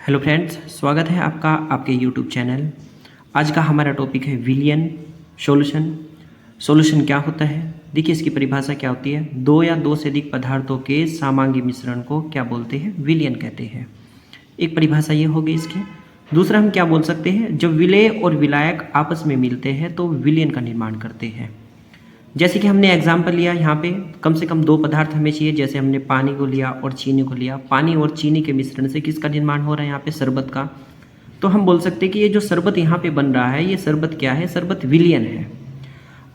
Hello friends, स्वागत है आपका आपके यूट्यूब चैनल। आज का हमारा टॉपिक है विलयन सॉल्यूशन। सॉल्यूशन क्या होता है? देखिए, इसकी परिभाषा क्या होती है। दो या दो से अधिक पदार्थों के समांगी मिश्रण को क्या बोलते हैं? विलयन कहते हैं। एक परिभाषा ये होगी इसकी। दूसरा हम क्या बोल सकते हैं, जब विलेय और विलायक आपस में मिलते हैं तो विलयन का निर्माण करते हैं। जैसे कि हमने एग्जाम्पल लिया, यहाँ पे कम से कम दो पदार्थ हमें चाहिए। जैसे हमने पानी को लिया और चीनी को लिया। पानी और चीनी के मिश्रण से किसका निर्माण हो रहा है? यहाँ पे शरबत का। तो हम बोल सकते हैं कि ये जो शरबत यहाँ पे बन रहा है, ये शरबत क्या है? शरबत विलयन है।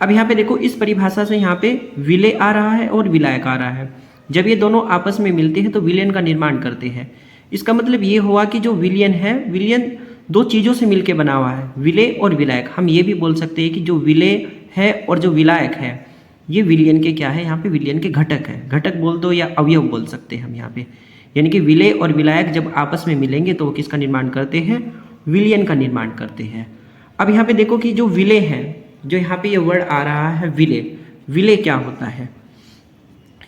अब यहाँ पे देखो, इस परिभाषा से यहाँ पे विलेय आ रहा है और विलायक आ रहा है। जब ये दोनों आपस में मिलते हैं तो विलयन का निर्माण करते हैं। इसका मतलब ये हुआ कि जो विलयन है, विलयन दो चीज़ों से मिलकर बना हुआ है, विलेय और विलायक। हम ये भी बोल सकते हैं कि जो विलेय है और जो विलायक है, ये विलयन के क्या है? यहाँ पे विलयन के घटक है। घटक बोल दो या अवयव बोल सकते हैं हम यहाँ पे। यानी कि विलेय और विलायक जब आपस में मिलेंगे तो वो किसका निर्माण करते हैं? विलयन का निर्माण करते हैं। अब यहाँ पे देखो कि जो विलेय है, जो यहाँ पे ये वर्ड आ रहा है विलेय, विलेय क्या होता है?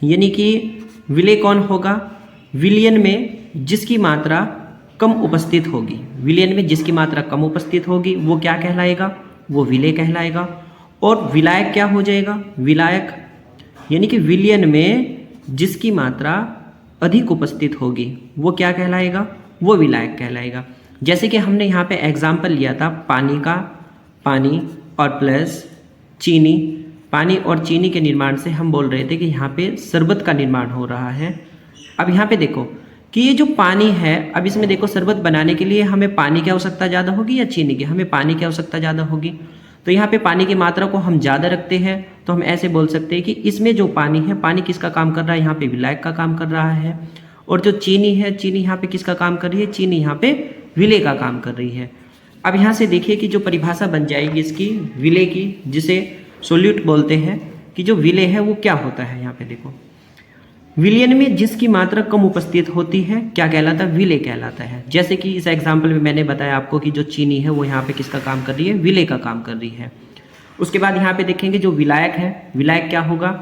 यानी कि विलेय कौन होगा? विलयन में जिसकी मात्रा कम उपस्थित होगी, विलयन में जिसकी मात्रा कम उपस्थित होगी वो क्या कहलाएगा? वो विलेय कहलाएगा। और विलायक क्या हो जाएगा? विलायक यानी कि विलयन में जिसकी मात्रा अधिक उपस्थित होगी वो क्या कहलाएगा? वो विलायक कहलाएगा। जैसे कि हमने यहाँ पे एग्जाम्पल लिया था पानी का, पानी और प्लस चीनी। पानी और चीनी के निर्माण से हम बोल रहे थे कि यहाँ पे शरबत का निर्माण हो रहा है। अब यहाँ पे देखो कि ये जो पानी है, अब इसमें देखो शरबत बनाने के लिए हमें पानी की आवश्यकता ज़्यादा होगी या चीनी की? हमें पानी की आवश्यकता ज़्यादा होगी। तो यहाँ पे पानी की मात्रा को हम ज़्यादा रखते हैं तो हम ऐसे बोल सकते हैं कि इसमें जो पानी है, पानी किसका काम कर रहा है? यहाँ पे विलायक का काम कर रहा है। और जो चीनी है, चीनी यहाँ पे किसका काम कर रही है? चीनी यहाँ पे विलेय का काम कर रही है। अब यहाँ से देखिए कि जो परिभाषा बन जाएगी इसकी विलेय की, जिसे सोल्यूट बोलते हैं, कि जो विलेय है वो क्या होता है। यहाँ पे देखो, विलयन में जिसकी मात्रा कम उपस्थित होती है क्या कहलाता है? विलेय कहलाता है। जैसे कि इस एग्जाम्पल में मैंने बताया आपको कि जो चीनी है वो यहाँ पे किसका काम कर रही है? विलेय का काम कर रही है। उसके बाद यहाँ पे देखेंगे जो विलायक है, विलायक क्या होगा?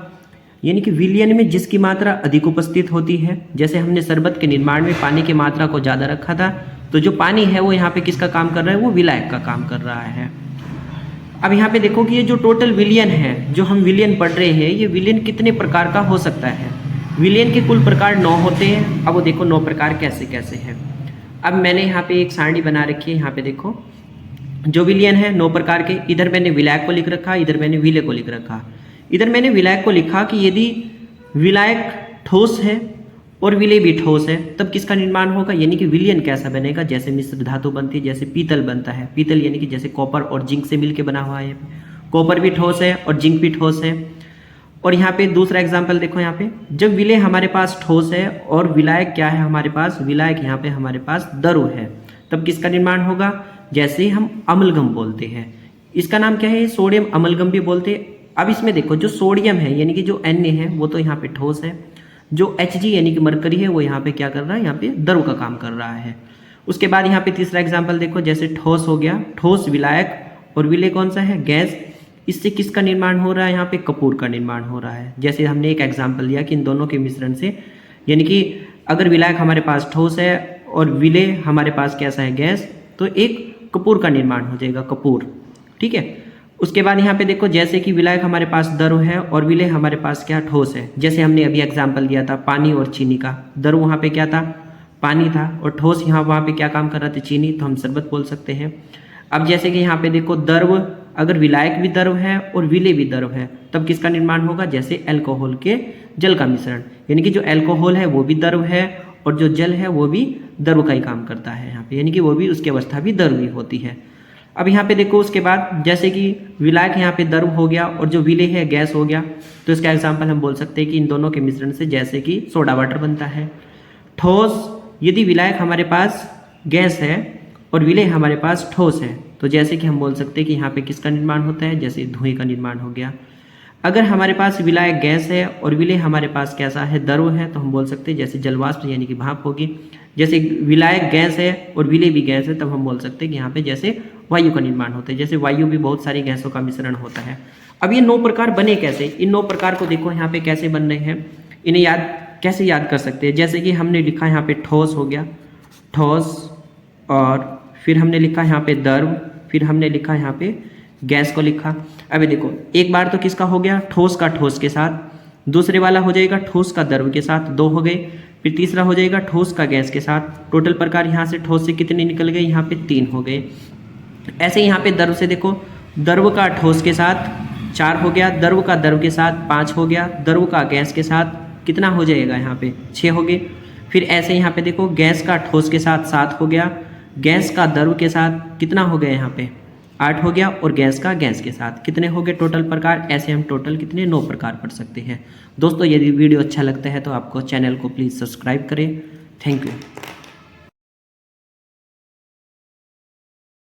यानी कि विलयन में जिसकी मात्रा अधिक उपस्थित होती है। जैसे हमने शरबत के निर्माण में पानी की मात्रा को ज़्यादा रखा था, तो जो पानी है वो यहाँ पे किसका काम कर रहा है? वो विलायक का काम कर रहा है। अब यहाँ पे देखो कि ये जो टोटल विलयन है, जो हम विलयन पढ़ रहे हैं, ये विलयन कितने प्रकार का हो सकता है? विलयन के कुल प्रकार 9 होते हैं। अब वो देखो 9 प्रकार कैसे कैसे हैं। अब मैंने यहाँ पे एक सारणी बना रखी है। यहाँ पे देखो जो विलयन है 9 प्रकार के, इधर मैंने विलायक को लिख रखा, इधर मैंने विलेय को लिख रखा। इधर मैंने विलायक को लिखा कि यदि विलायक ठोस है और विलेय भी ठोस है तब किसका निर्माण होगा? यानी कि विलयन कैसा बनेगा? जैसे मिश्र धातु बनती है, जैसे पीतल बनता है। पीतल यानी कि जैसे कॉपर और जिंक से मिलकर बना हुआ है। कॉपर भी ठोस है और जिंक भी ठोस है। और यहाँ पे दूसरा एग्जाम्पल देखो, यहाँ पे जब विलेय हमारे पास ठोस है और विलायक क्या है हमारे पास? विलायक यहाँ पे हमारे पास द्रव है, तब किसका निर्माण होगा? जैसे हम अमलगम बोलते हैं, इसका नाम क्या है? सोडियम अमलगम भी बोलते हैं। अब इसमें देखो जो सोडियम है यानी कि जो Na है वो तो यहाँ पे ठोस है। जो Hg यानी कि मरकरी है वो यहाँ पे क्या कर रहा है? यहाँ पे द्रव का काम कर रहा है। उसके बाद यहाँ पे तीसरा एग्जाम्पल देखो, जैसे ठोस हो गया, ठोस विलायक और विलेय कौन सा है? गैस। इससे किसका निर्माण हो रहा है? यहाँ पे कपूर का निर्माण हो रहा है। जैसे हमने एक एग्जाम्पल लिया कि इन दोनों के मिश्रण से, यानी कि अगर विलायक हमारे पास ठोस है और विलेय हमारे पास कैसा है? गैस, तो एक कपूर का निर्माण हो जाएगा, कपूर। ठीक है। उसके बाद यहाँ पे देखो, जैसे कि विलायक हमारे पास द्रव है और विलेय हमारे पास क्या? ठोस है। जैसे हमने अभी एग्जाम्पल दिया था पानी और चीनी का। द्रव वहाँ पे क्या था? पानी था। और ठोस यहाँ वहाँ पे क्या काम कर रहा था? चीनी। तो हम शरबत बोल सकते हैं। अब जैसे कि यहाँ पे देखो द्रव, अगर विलायक भी द्रव है और विलेय भी द्रव है तब किसका निर्माण होगा? जैसे अल्कोहल के जल का मिश्रण, यानी कि जो अल्कोहल है वो भी द्रव है और जो जल है वो भी द्रव का ही काम करता है यहाँ पे, यानी कि वो भी उसकी अवस्था भी द्रव ही होती है। अब यहाँ पे देखो उसके बाद जैसे कि विलायक यहाँ पे द्रव हो गया और जो विलेय है गैस हो गया, तो इसका एग्जाम्पल हम बोल सकते हैं कि इन दोनों के मिश्रण से जैसे कि सोडा वाटर बनता है। ठोस, यदि विलायक हमारे पास गैस है और विलेय हमारे पास ठोस है तो जैसे कि हम बोल सकते हैं कि यहाँ पे किसका निर्माण होता है? जैसे धुएं का निर्माण हो गया। अगर हमारे पास विलायक गैस है और विलेय हमारे पास कैसा है? द्रव है, तो हम बोल सकते हैं जैसे जलवाष्प यानी कि भाप होगी। जैसे विलायक गैस है और विलेय भी गैस है तब हम बोल सकते हैं कि यहाँ पे जैसे वायु का निर्माण होता है। जैसे वायु भी बहुत सारी गैसों का मिश्रण होता है। अब ये 9 प्रकार बने कैसे? इन 9 प्रकार को देखो यहाँ पे कैसे बन रहे हैं, इन्हें कैसे याद कर सकते हैं? जैसे कि हमने लिखा यहाँ पे ठोस हो गया, ठोस और फिर हमने लिखा यहाँ पे द्रव, फिर हमने लिखा यहाँ पे गैस को लिखा। अभी देखो एक बार तो किसका हो गया, ठोस का ठोस के साथ, दूसरे वाला हो जाएगा ठोस का द्रव के साथ, 2 हो गए। फिर तीसरा हो जाएगा ठोस का गैस के साथ। टोटल प्रकार यहाँ से ठोस से कितने निकल गए, यहाँ पे 3 हो गए। ऐसे यहाँ पे द्रव से देखो, द्रव का ठोस के साथ 4 हो गया, द्रव का द्रव के साथ 5 हो गया, द्रव का गैस के साथ कितना हो जाएगा, यहाँ पे 6 हो गए। फिर ऐसे यहाँ पे देखो गैस का ठोस के साथ 7 हो गया, गैस का द्रव के साथ कितना हो गया, यहाँ पे 8 हो गया, और गैस का गैस के साथ कितने हो गए टोटल प्रकार। ऐसे हम टोटल कितने 9 प्रकार पढ़ सकते हैं। दोस्तों यदि वीडियो अच्छा लगता है तो आपको चैनल को प्लीज़ सब्सक्राइब करें। Thank you.